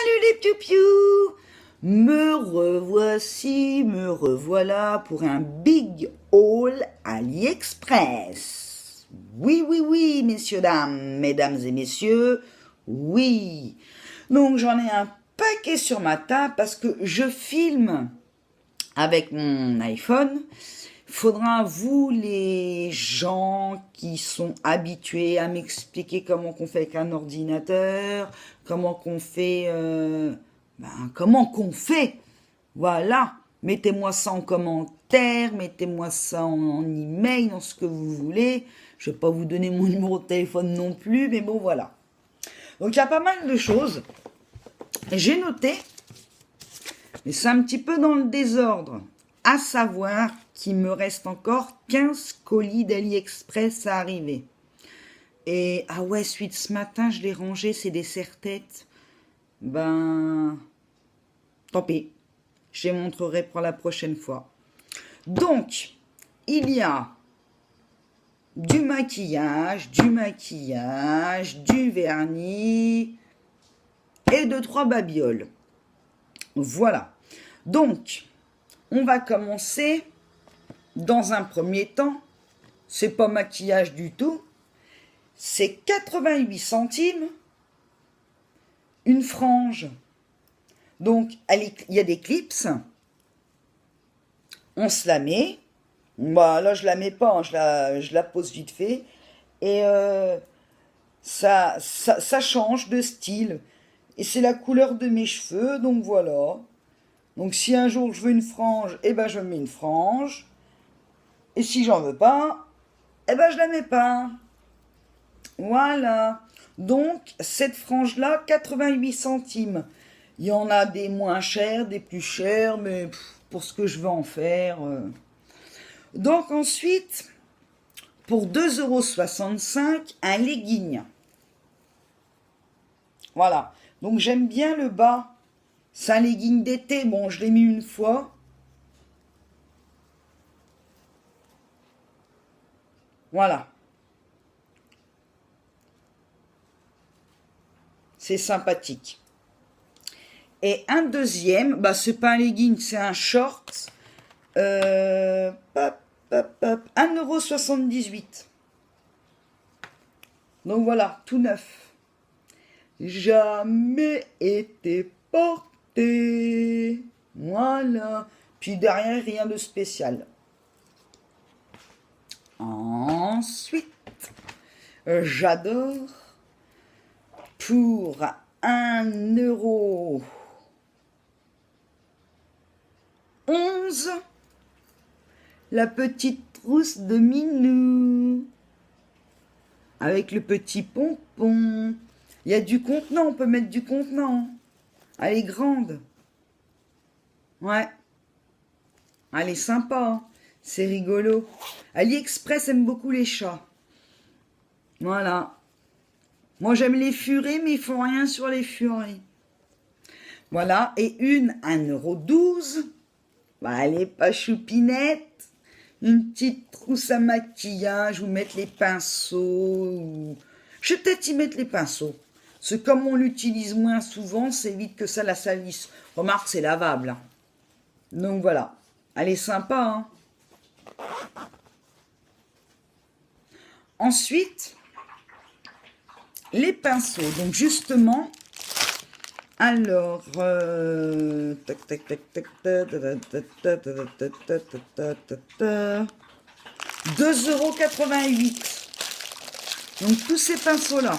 Salut les piou-piou! Me revoici, me revoilà pour un big haul AliExpress. Oui, oui, oui, messieurs, dames, mesdames et messieurs, oui. Donc j'en ai un paquet sur ma table parce que je filme avec mon iPhone. Faudra, vous les gens qui sont habitués à m'expliquer comment qu'on fait avec un ordinateur, comment qu'on fait, voilà. Mettez-moi ça en commentaire, mettez-moi ça en email, dans ce que vous voulez. Je vais pas vous donner mon numéro de téléphone non plus, mais bon, voilà. Donc il y a pas mal de choses. J'ai noté, mais c'est un petit peu dans le désordre, à savoir qu'il me reste encore 15 colis d'AliExpress à arriver. Et, ah ouais, celui de ce matin, je l'ai rangé, c'est des serre-têtes. Ben, tant pis. Je les montrerai pour la prochaine fois. Donc, il y a du maquillage, du vernis et 2-3 babioles. Voilà. Donc, on va commencer. Dans un premier temps, c'est pas maquillage du tout, c'est 88 centimes, une frange. Donc, il y a des clips, on se la met, bah, là je la mets pas, hein, je la pose vite fait, et ça change de style, et c'est la couleur de mes cheveux, donc voilà. Donc si un jour je veux une frange, eh ben je mets une frange. Et si j'en veux pas, eh ben je la mets pas. Voilà. Donc, cette frange-là, 88 centimes. Il y en a des moins chers, des plus chers, mais pour ce que je veux en faire. Donc ensuite, pour 2,65 €, un legging. Voilà. Donc j'aime bien le bas. C'est un legging d'été. Bon, je l'ai mis une fois. Voilà. C'est sympathique. Et un deuxième, bah c'est pas un legging, c'est un short. 1,78 €. Donc voilà, tout neuf. Jamais été porté. Voilà. Puis derrière, rien de spécial. Ensuite, j'adore pour 1,11 € la petite trousse de Minou avec le petit pompon. Il y a du contenant, on peut mettre du contenant. Elle est grande. Ouais. Elle est sympa. C'est rigolo. AliExpress aime beaucoup les chats. Voilà. Moi, j'aime les furets, mais ils font rien sur les furets. Voilà. Et une, 1,12 €. Bah, elle est pas choupinette. Une petite trousse à maquillage, ou mettre les pinceaux. Je vais peut-être y mettre les pinceaux. Parce que comme on l'utilise moins souvent, c'est vite que ça la salisse. Remarque, c'est lavable. Hein. Donc voilà. Elle est sympa, hein. Ensuite, les pinceaux. Donc justement, alors, 2,88 €. Donc tous ces pinceaux-là.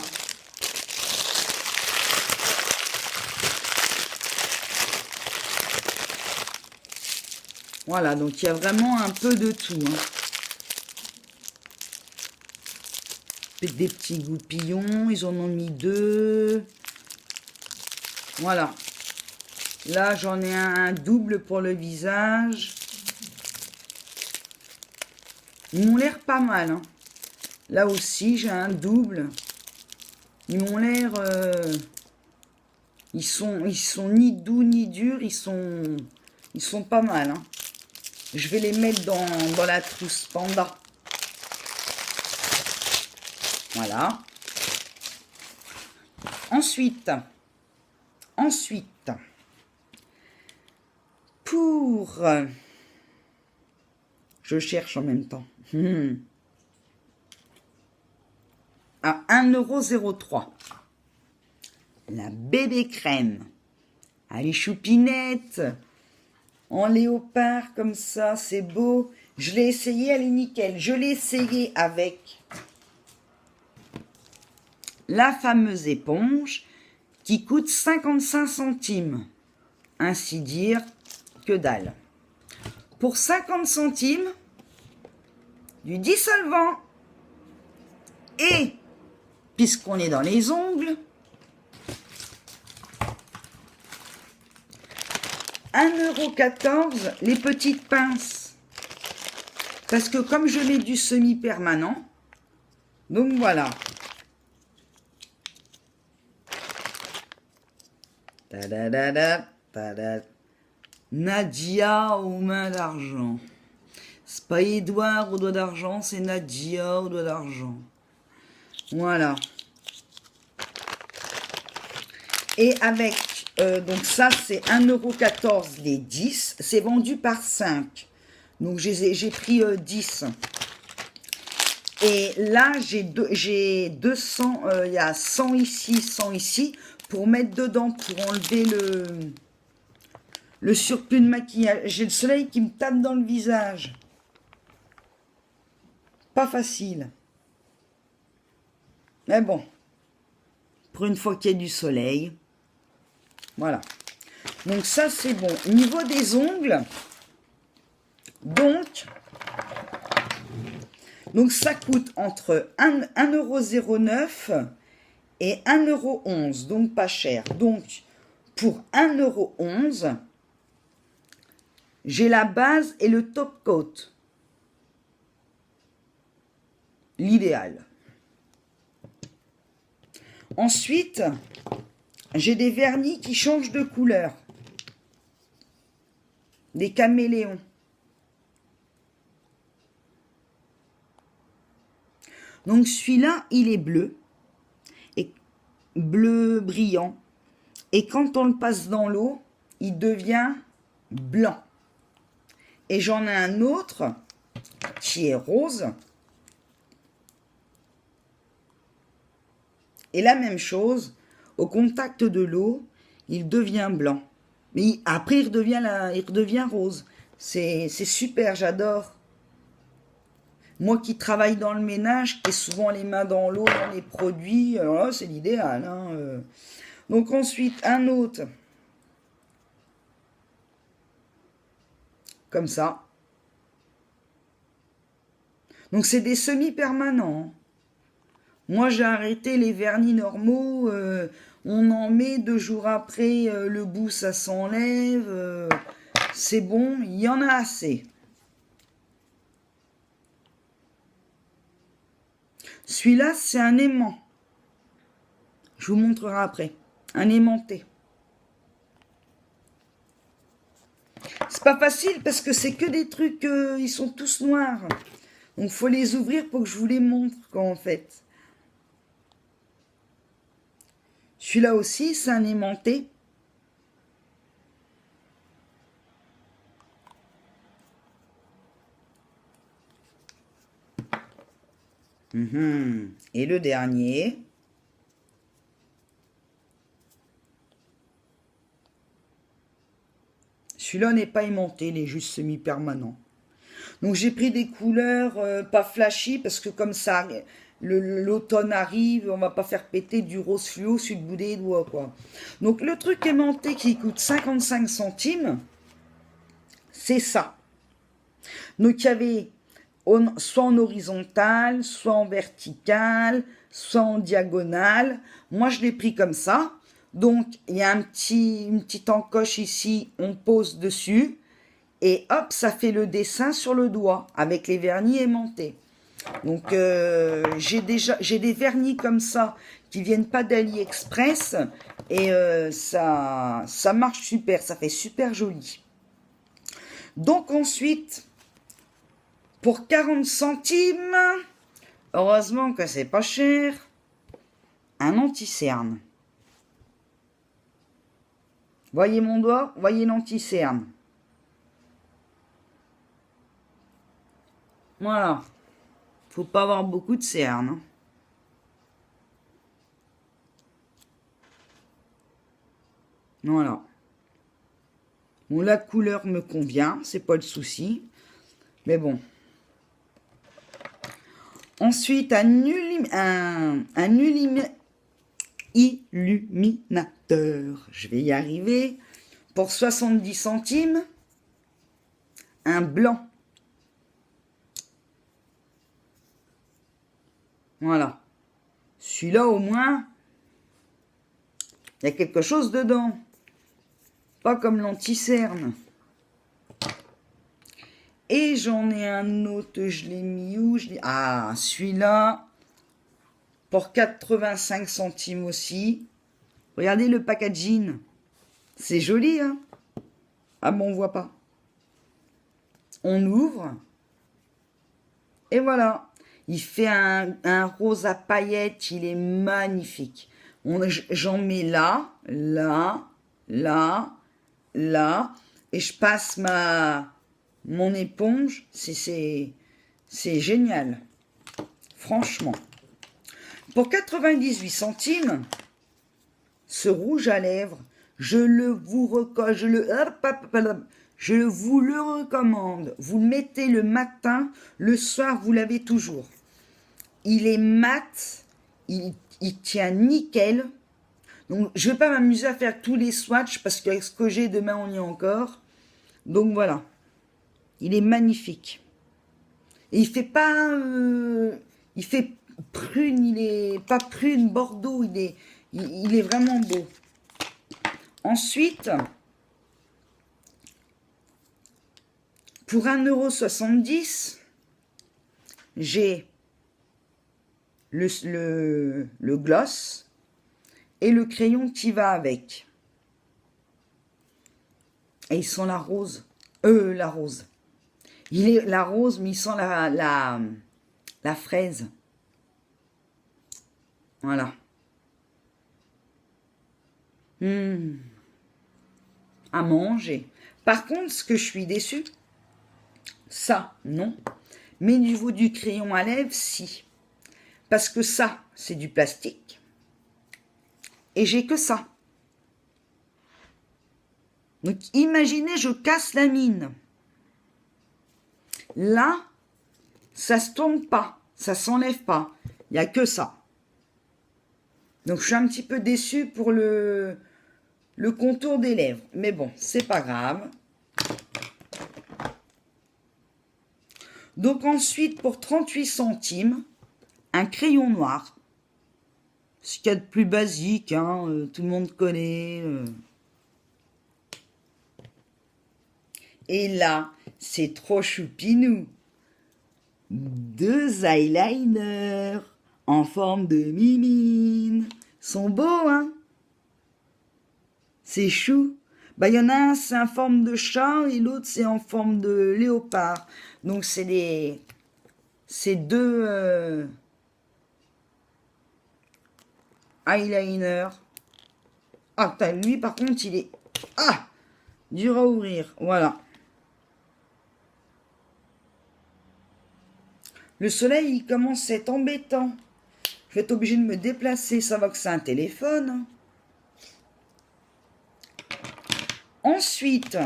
Voilà, donc il y a vraiment un peu de tout. Hein. Des petits goupillons, ils en ont mis 2. Voilà. Là, j'en ai un double pour le visage. Ils m'ont l'air pas mal. Hein. Là aussi, j'ai un double. Ils m'ont l'air... Ils sont ni doux ni durs. Ils sont pas mal. Hein. Je vais les mettre dans la trousse panda. Voilà. Ensuite, Ensuite, pour... je cherche en même temps. À 1,03 €. La bébé crème. Allez, choupinette. En léopard, comme ça, c'est beau. Je l'ai essayé, elle est nickel. Je l'ai essayé avec la fameuse éponge qui coûte 55 centimes. Ainsi dire, que dalle. Pour 50 centimes, du dissolvant. Et, puisqu'on est dans les ongles, 1,14 € les petites pinces. Parce que comme je mets du semi-permanent, donc voilà. Nadia aux mains d'argent. C'est pas Édouard aux doigts d'argent, c'est Nadia aux doigts d'argent. Voilà. Et avec, donc ça c'est 1,14 € les 10. C'est vendu par 5. Donc j'ai pris 10. Et là j'ai 200, il y a 100 ici, 100 ici. Pour mettre dedans, pour enlever le surplus de maquillage. J'ai le soleil qui me tape dans le visage. Pas facile. Mais bon. Pour une fois qu'il y a du soleil. Voilà. Donc ça, c'est bon. Niveau des ongles. Donc ça coûte entre 1,09 € et 1,11 €. Donc pas cher. Donc pour 1,11 €, j'ai la base et le top coat. L'idéal. Ensuite, j'ai des vernis qui changent de couleur. Des caméléons. Donc celui-là, il est bleu. Et bleu brillant. Et quand on le passe dans l'eau, il devient blanc. Et j'en ai un autre qui est rose. Et la même chose, au contact de l'eau, il devient blanc. Mais après, il redevient rose. C'est super, j'adore. Moi qui travaille dans le ménage, qui ai souvent les mains dans l'eau, dans les produits, alors là, c'est l'idéal. Hein. Donc ensuite, un autre. Comme ça. Donc c'est des semi-permanents. Moi, j'ai arrêté les vernis normaux. On en met 2 jours après, le bout, ça s'enlève. C'est bon, il y en a assez. Celui-là, c'est un aimant. Je vous montrerai après. Un aimanté. C'est pas facile parce que c'est que des trucs, ils sont tous noirs. Donc, il faut les ouvrir pour que je vous les montre, en fait. Celui-là aussi, c'est un aimanté. Et le dernier. Celui-là n'est pas aimanté, il est juste semi-permanent. Donc j'ai pris des couleurs pas flashy parce que comme ça, l'automne arrive, on va pas faire péter du rose fluo sur le bout des doigts, quoi. Donc le truc aimanté qui coûte 55 centimes, c'est ça. Donc il y avait soit en horizontal, soit en vertical, soit en diagonale. Moi je l'ai pris comme ça. Donc il y a une petite encoche ici, on pose dessus. Et hop, ça fait le dessin sur le doigt avec les vernis aimantés. Donc j'ai des vernis comme ça qui viennent pas d'AliExpress et ça marche super, ça fait super joli. Donc ensuite, pour 40 centimes, heureusement que c'est pas cher, un anti-cerne. Voyez mon doigt, voyez l'anti-cerne. Voilà. Faut pas avoir beaucoup de cernes. Hein. Voilà. Bon, la couleur me convient, c'est pas le souci. Mais bon. Ensuite, un illuminateur. Je vais y arriver. Pour 70 centimes, un blanc. Voilà. Celui-là, au moins, il y a quelque chose dedans. Pas comme l'anti-cerne. Et j'en ai un autre, je l'ai mis où? Ah, celui-là, pour 85 centimes aussi. Regardez le packaging. C'est joli, hein? Ah bon, on voit pas. On ouvre. Et voilà. Il fait un rose à paillettes. Il est magnifique. J'en mets là, là, là, là. Et je passe mon éponge. C'est génial. Franchement. Pour 98 centimes, ce rouge à lèvres, je vous le recommande. Vous le mettez le matin, le soir, vous l'avez toujours. Il est mat, il tient nickel. Donc, je ne vais pas m'amuser à faire tous les swatchs parce qu'avec ce que j'ai demain, on y est encore. Donc, voilà. Il est magnifique. Et il fait pas... il fait prune, il est pas prune, bordeaux, il est vraiment beau. Ensuite, pour 1,70 €, j'ai le gloss et le crayon qui va avec. Et ils sont la rose. La rose. Il est la rose, mais il sent la fraise. Voilà. À manger. Par contre, ce que je suis déçue, ça, non. Mais au niveau du crayon à lèvres, si. Parce que ça, c'est du plastique. Et j'ai que ça. Donc, imaginez, je casse la mine. Là, ça se tombe pas. Ça s'enlève pas. Il n'y a que ça. Donc, je suis un petit peu déçue pour le contour des lèvres. Mais bon, c'est pas grave. Donc, ensuite, pour 38 centimes, un crayon noir. Ce qu'il y a de plus basique, hein, tout le monde connaît. Et là, c'est trop choupinou. 2 eyeliners en forme de mimine. Sont beaux, hein? C'est chou. Bah, il y en a un, c'est en forme de chat, et l'autre, c'est en forme de léopard. Donc, c'est deux eyeliners. Ah, lui, par contre, il est... Ah! Dur à ouvrir. Voilà. Le soleil, il commence à être embêtant. Je vais être obligée de me déplacer. Ça va que c'est un téléphone. Ensuite,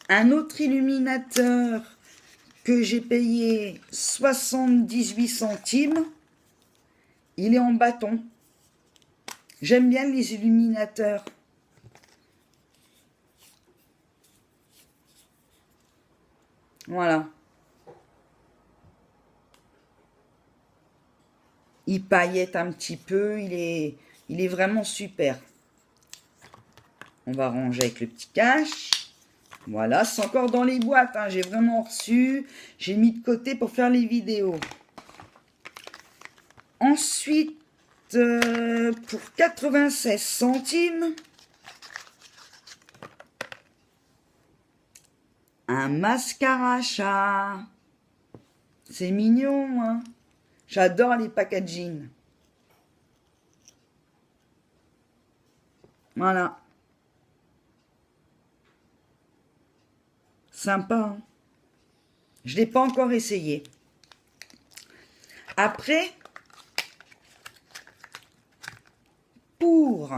un autre illuminateur que j'ai payé 78 centimes. Il est en bâton. J'aime bien les illuminateurs. Voilà. Il paillette un petit peu. Il est vraiment super. On va ranger avec le petit cache. Voilà, c'est encore dans les boîtes. Hein. J'ai vraiment reçu. J'ai mis de côté pour faire les vidéos. Ensuite, pour 96 centimes, un mascara chat. C'est mignon, hein. J'adore les packaging. Voilà. Sympa, hein? Je ne l'ai pas encore essayé. Après, pour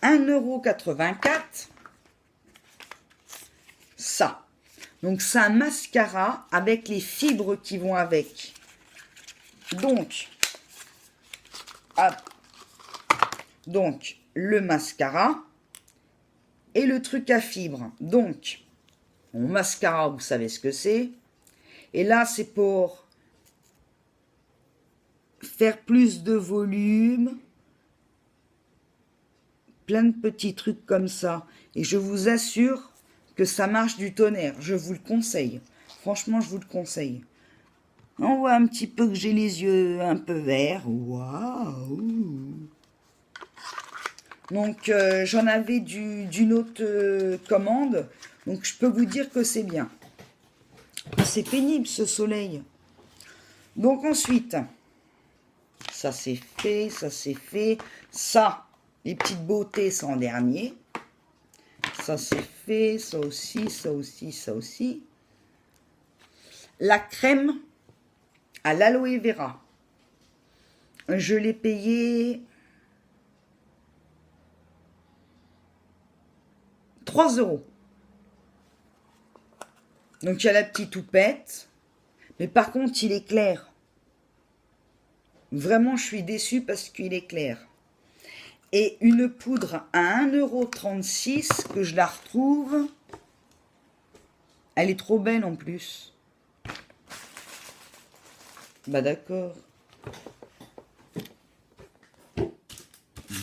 1,84 €, ça. Donc, c'est un mascara avec les fibres qui vont avec. Donc, hop. Donc, le mascara et le truc à fibres. Donc, mon mascara, vous savez ce que c'est. Et là, c'est pour faire plus de volume. Plein de petits trucs comme ça. Et je vous assure que ça marche du tonnerre. Je vous le conseille. Franchement, je vous le conseille. On voit un petit peu que j'ai les yeux un peu verts. Waouh! Donc, j'en avais d'une autre commande. Donc, je peux vous dire que c'est bien. C'est pénible, ce soleil. Donc, ensuite, ça c'est fait, ça c'est fait. Ça, les petites beautés, c'est en dernier. Ça c'est fait, ça aussi, ça aussi, ça aussi. La crème à l'aloe vera. Je l'ai payé 3 €. Donc, il y a la petite houppette. Mais par contre, il est clair. Vraiment, je suis déçue parce qu'il est clair. Et une poudre à 1,36 € que je la retrouve. Elle est trop belle en plus. Bah d'accord.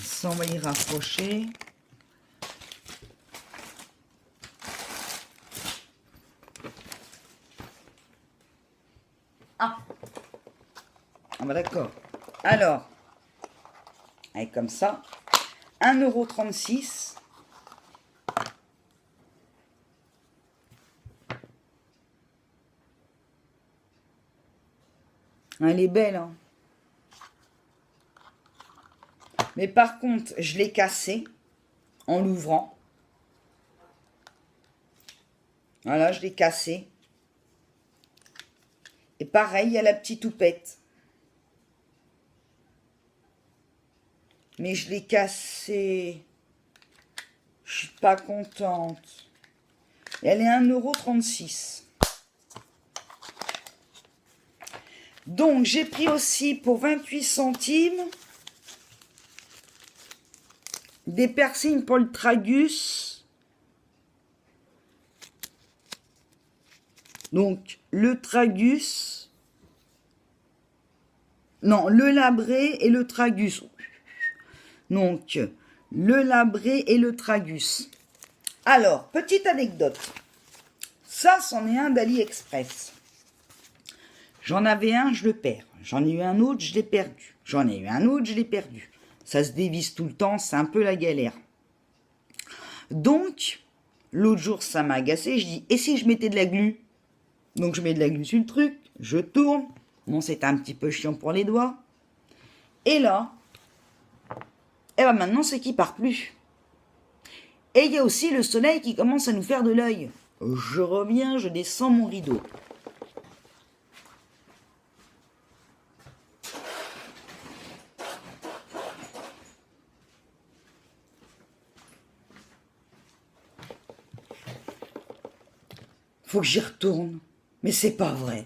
Ça, on va y rapprocher. Ah, bah d'accord. Alors, elle est comme ça. 1,36 €. Elle est belle, hein. Mais par contre, je l'ai cassée en l'ouvrant. Voilà, je l'ai cassée. Et pareil, il y a la petite houppette. Mais je l'ai cassée. Je suis pas contente. Et elle est 1,36 €. Donc, j'ai pris aussi pour 28 centimes des piercings pour le tragus. Donc, le tragus. Non, le labré et le tragus. Donc, le labré et le tragus. Alors, petite anecdote. Ça, c'en est un d'AliExpress. J'en avais un, je le perds. J'en ai eu un autre, je l'ai perdu. J'en ai eu un autre, je l'ai perdu. Ça se dévisse tout le temps, c'est un peu la galère. Donc, l'autre jour, ça m'a agacé. Je dis, et si je mettais de la glu? Donc, je mets de la glu sur le truc, je tourne. Bon, c'est un petit peu chiant pour les doigts. Et là, et ben maintenant, c'est qu'il part plus. Et il y a aussi le soleil qui commence à nous faire de l'œil. Je reviens, je descends mon rideau. Faut que j'y retourne. Mais c'est pas vrai.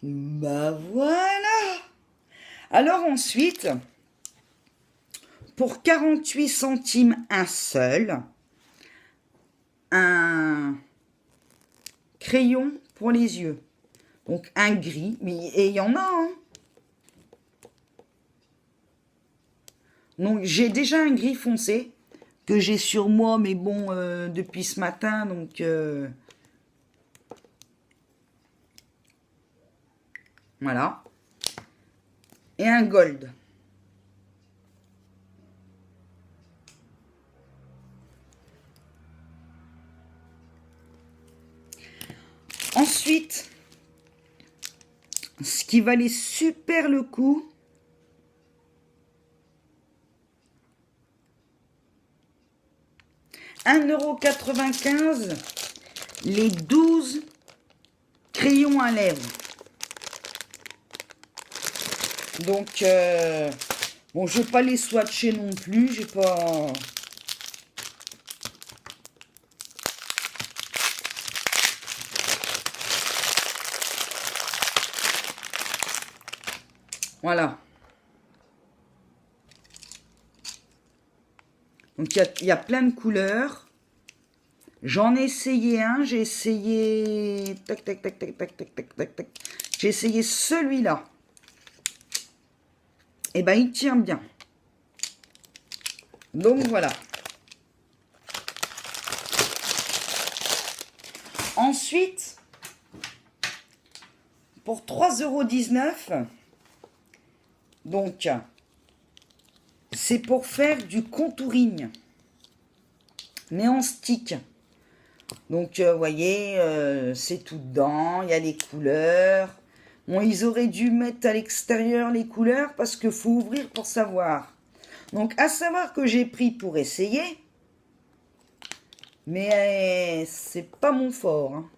Bah voilà. Alors ensuite, pour 48 centimes un seul, un crayon pour les yeux. Donc un gris, et il y en a, hein. Donc j'ai déjà un gris foncé que j'ai sur moi, mais bon, depuis ce matin, donc voilà. Et un gold. Ensuite, ce qui valait super le coup. €1,95 les 12 crayons à lèvres. Donc, bon, je ne vais pas les swatcher non plus. J'ai pas... Voilà. Donc, il y a plein de couleurs. J'en ai essayé un. J'ai essayé... Tac, tac, tac, tac, tac, tac, tac, tac, tac. J'ai essayé celui-là. Et ben, il tient bien. Donc, voilà. Ensuite, pour 3,19 €, donc, c'est pour faire du contouring, mais en stick. Donc, vous voyez, c'est tout dedans, il y a les couleurs. Bon, ils auraient dû mettre à l'extérieur les couleurs parce qu'il faut ouvrir pour savoir. Donc, à savoir que j'ai pris pour essayer, mais c'est pas mon fort. Hein.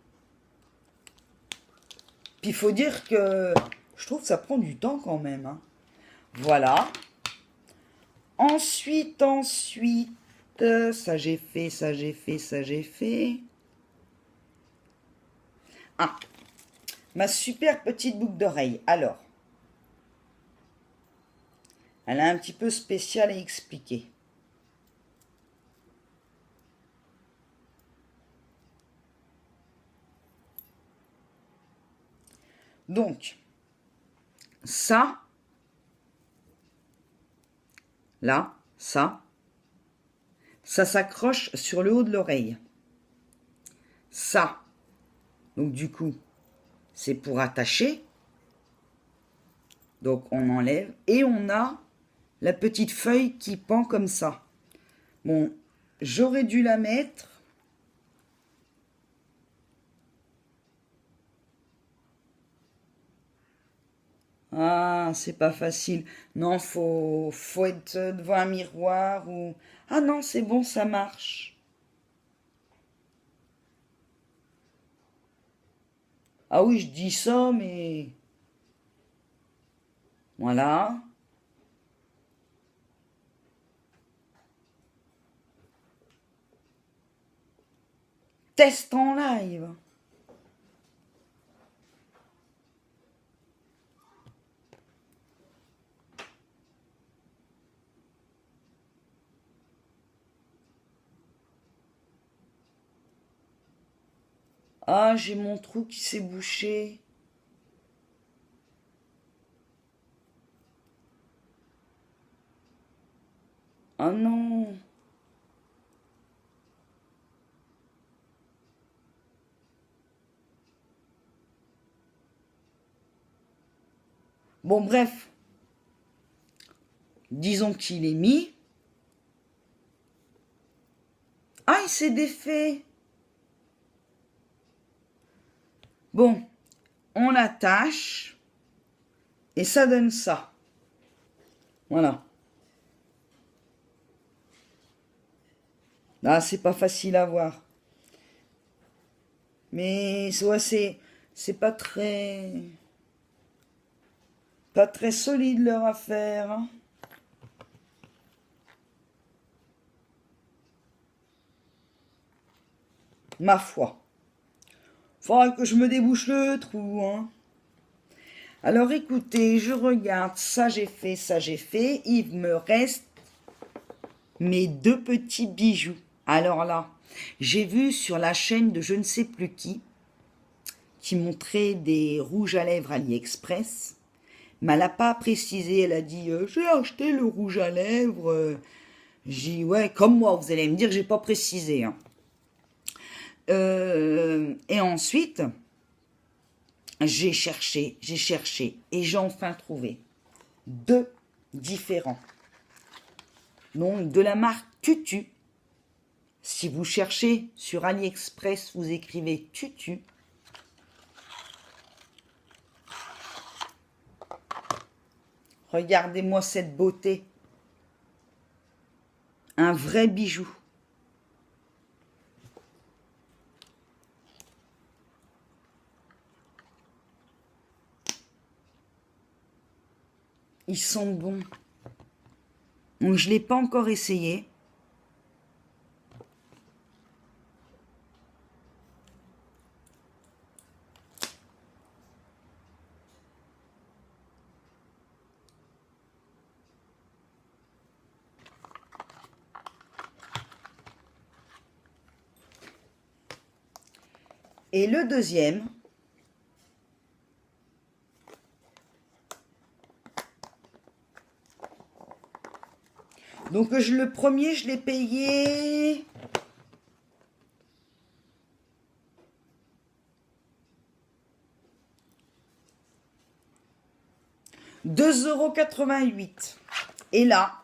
Puis, il faut dire que je trouve que ça prend du temps quand même. Hein. Voilà. Ensuite, ça j'ai fait, ça j'ai fait, ça j'ai fait. Ah, ma super petite boucle d'oreille. Alors, elle est un petit peu spéciale à expliquer. Donc, ça, là, ça s'accroche sur le haut de l'oreille. Ça, donc du coup, c'est pour attacher. Donc, on enlève. Et on a la petite feuille qui pend comme ça. Bon, j'aurais dû la mettre. Ah, c'est pas facile. Non, faut être devant un miroir ou... Ah non, c'est bon, ça marche. Ah oui, je dis ça, mais... Voilà. Test en live. Ah, j'ai mon trou qui s'est bouché. Ah non. Bon, bref. Disons qu'il est mis. Ah, il s'est défait. Bon, on l'attache. Et ça donne ça. Voilà. Là, c'est pas facile à voir. Mais ouais, c'est pas très solide leur affaire. Hein. Ma foi. Faudra que je me débouche le trou. Hein. Alors écoutez, je regarde, ça j'ai fait, ça j'ai fait. Il me reste mes deux petits bijoux. Alors là, j'ai vu sur la chaîne de je ne sais plus qui montrait des rouges à lèvres AliExpress. Mais elle n'a pas précisé, elle a dit j'ai acheté le rouge à lèvres. J'ai dit ouais, comme moi, vous allez me dire, j'ai pas précisé. Hein. Et ensuite, j'ai cherché, et j'ai enfin trouvé deux différents. Donc, de la marque Tutu. Si vous cherchez sur AliExpress, vous écrivez Tutu. Regardez-moi cette beauté. Un vrai bijou. Ils sont bons. Donc, je ne l'ai pas encore essayé. Et le deuxième, donc le premier, je l'ai payé 2,88 €. Et là,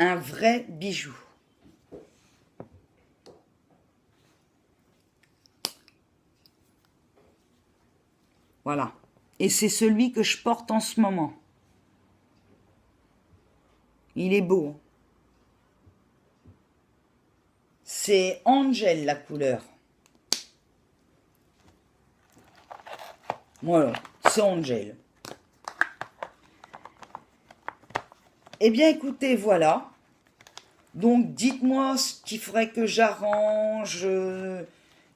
un vrai bijou. Voilà. Et c'est celui que je porte en ce moment. Il est beau. C'est Angel la couleur. Voilà, c'est Angel. Eh bien, écoutez, voilà. Donc, dites-moi ce qu'il faudrait que j'arrange.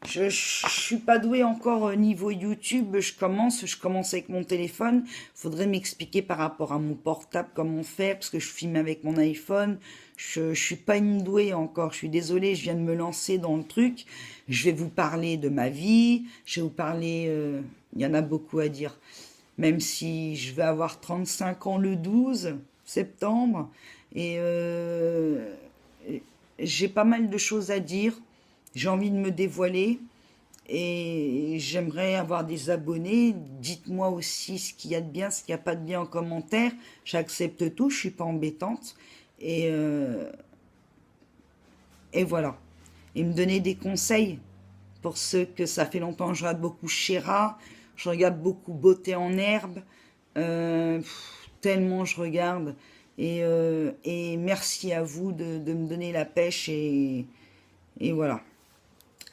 Je suis pas douée encore au niveau YouTube. Je commence avec mon téléphone. Faudrait m'expliquer par rapport à mon portable comment faire, parce que je filme avec mon iPhone. Je suis pas une douée encore. Je suis désolée, je viens de me lancer dans le truc. Je vais vous parler de ma vie. Je vais vous parler... il y en a beaucoup à dire. Même si je vais avoir 35 ans le 12 septembre. Et j'ai pas mal de choses à dire. J'ai envie de me dévoiler. Et j'aimerais avoir des abonnés. Dites-moi aussi ce qu'il y a de bien, ce qu'il n'y a pas de bien en commentaire. J'accepte tout, je suis pas embêtante. Et voilà. Et me donner des conseils pour ceux que ça fait longtemps. Je regarde beaucoup Chéra, je regarde beaucoup Beauté en herbe. Tellement je regarde. Et merci à vous de me donner la pêche. Et voilà.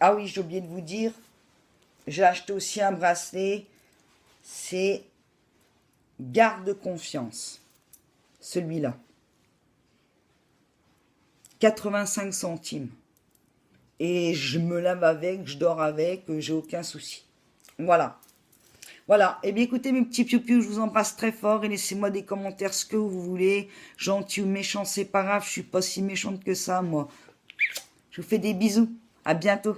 Ah oui, j'ai oublié de vous dire, j'ai acheté aussi un bracelet, c'est Garde Confiance, celui-là. 85 centimes. Et je me lave avec, je dors avec, j'ai aucun souci. Voilà. Voilà. Eh bien, écoutez, mes petits piou-piou, je vous embrasse très fort et laissez-moi des commentaires, ce que vous voulez. Gentil ou méchant, c'est pas grave, je suis pas si méchante que ça, moi. Je vous fais des bisous. À bientôt.